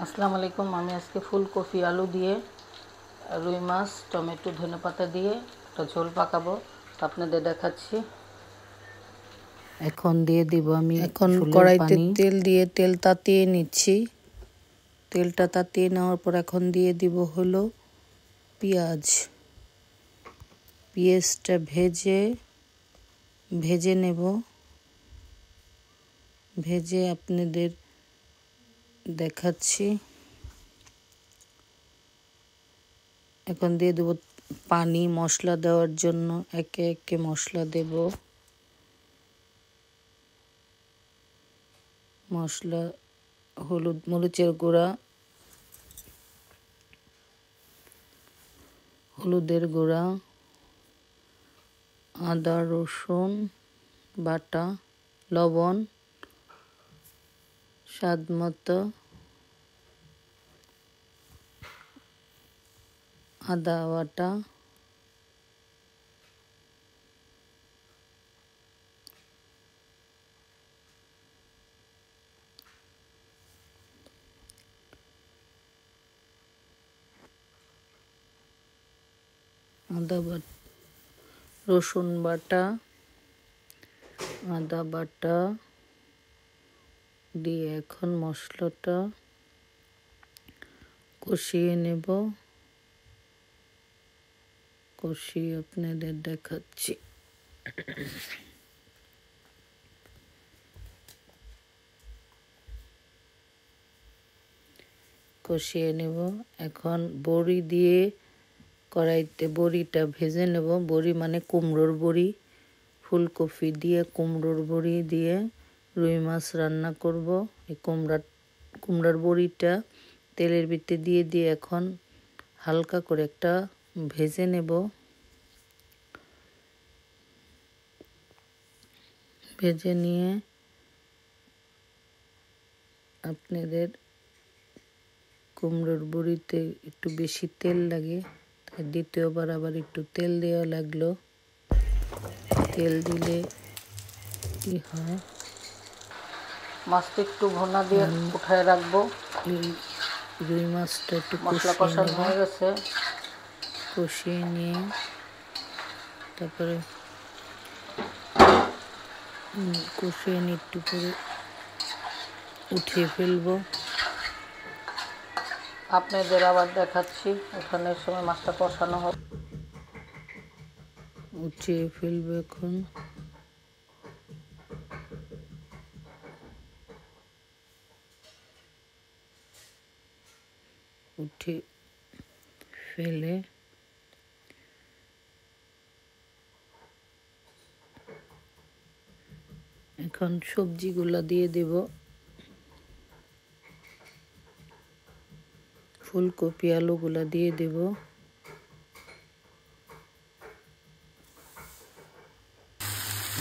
আসসালামু আলাইকুম। আমি আজকে ফুলকপি আলু দিয়ে রুই মাছ টমেটো ধনেপাতা দিয়ে একটা ঝোল পাকাবো, আপনাদের দেখাচ্ছি। এখন দিয়ে দিব আমি কড়াইতে তেল দিয়ে তেল তাতিয়ে নিচ্ছি। তেলটা তাতিয়ে নেওয়ার পর এখন দিয়ে দিব হলো পেঁয়াজটা ভেজে নেব। ভেজে আপনাদের দেখাচ্ছি। এখন দিয়ে দেব পানি মশলা দেওয়ার জন্য। একে একে মশলা দেব। মশলা হলুদ মরিচের গুঁড়া, হলুদের গুঁড়া, আদা রসুন বাটা, লবণ স্বাদ মতো, আদা বাটা, রসুন বাটা, আদা বাটা দিয়ে এখন মশলাটা কষিয়ে নেব। কষিয়ে আপনাদের দেখাচ্ছি। কষিয়ে নেব। এখন বড়ি দিয়ে কড়াইতে বড়িটা ভেজে নেব। বড়ি মানে কুমড়োর বড়ি। ফুলকপি দিয়ে কুমড়োর বড়ি দিয়ে রুই মাছ রান্না করব। এই কুমড়ার বড়িটা তেলের ভিতরে দিয়ে এখন হালকা করে একটা ভেজে নেব। ভেজে নিয়ে আপনাদের কুমড়োর বড়িতে একটু বেশি তেল লাগে, তাই দ্বিতীয়বার আবার একটু তেল দেওয়া লাগলো। তেল দিলে কি হয়, মাছটা একটু ভুনা দিয়ে উঠায় রাখবো। রুই মাছটা একটু মশলা কষানো হয়ে গেছে। কষিয়ে নিয়ে তারপরে কষিয়ে নিয়ে একটু করে উঠিয়ে ফেলবো। আপনাদের আবার দেখাচ্ছি। ওখানের সময় মাছটা কষানো হবে, উঠিয়ে ফেলবো। এখন উঠে ফেলে এখন সবজিগুলা দিয়ে দেব। ফুলকপি আলুগুলা দিয়ে দেব।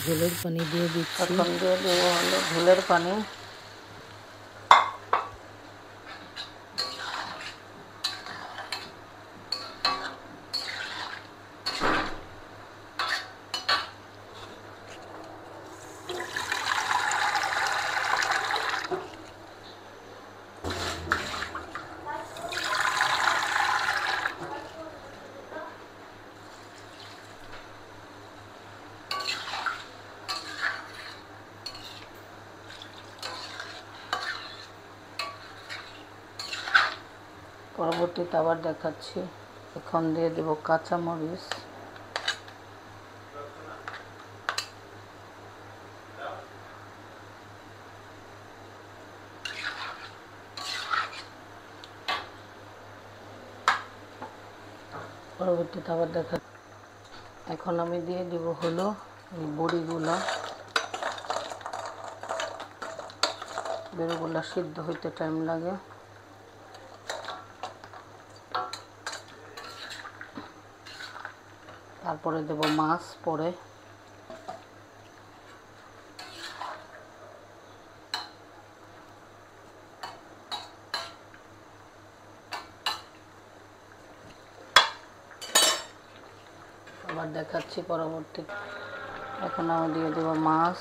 ঝোলের পানি দিয়ে দিচ্ছি। এখন দিয়ে দেবো হলো ঝোলের পানি। পরবর্তীতে আবার দেখাচ্ছি। এখন দিয়ে দেব কাঁচামরিচ, পরবর্তীতে আবার দেখা। এখন আমি দিয়ে দেব হলো এই বড়িগুলা। বড়িগুলা সিদ্ধ হইতে টাইম লাগে। তারপরে দেব মাছ। পরে আবার দেখাচ্ছি পরবর্তী। এখন আমি দিয়ে দেব মাছ।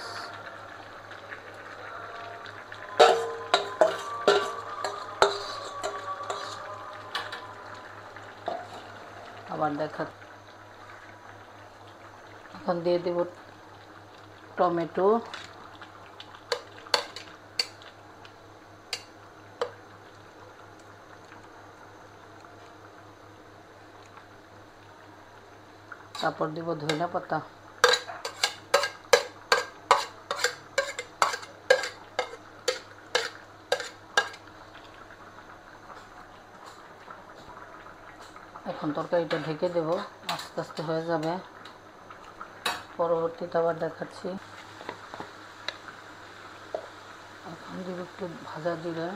আবার এখন দিয়ে দেব টমেটো, তারপর দিব ধনিয়া পাতা, এখন তরকারিটা ঢেকে দেব, আস্তে আস্তে হয়ে যাবে, পরবর্তীতে আবার দেখাচ্ছি। এখন দিব একটু ভাজা জিরা,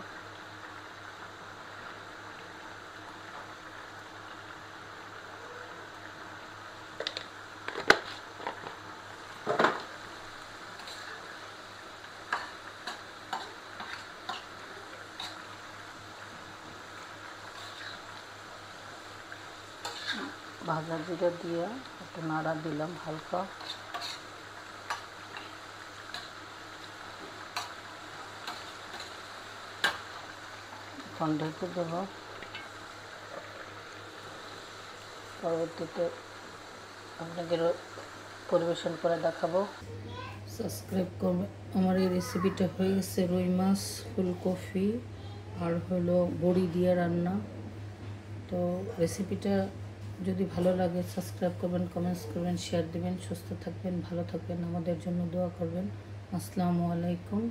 ভাজা জিরা দিয়ে একটু নাড়া দিলাম হালকা, এখন ঢেকে দেব, পরবর্তীতে আপনাদের পরিবেশন করে দেখাবো। সাবস্ক্রাইব করবে। আমার এই রেসিপিটা হয়ে গেছে রুই মাছ, ফুলকপি আর হলো বড়ি দিয়ে রান্না। তো রেসিপিটা যদি ভালো লাগে সাবস্ক্রাইব করবেন, কমেন্টস করবেন, শেয়ার দিবেন। সুস্থ থাকবেন, ভালো থাকবেন, আমাদের জন্য দোয়া করবেন। আসসালামু আলাইকুম।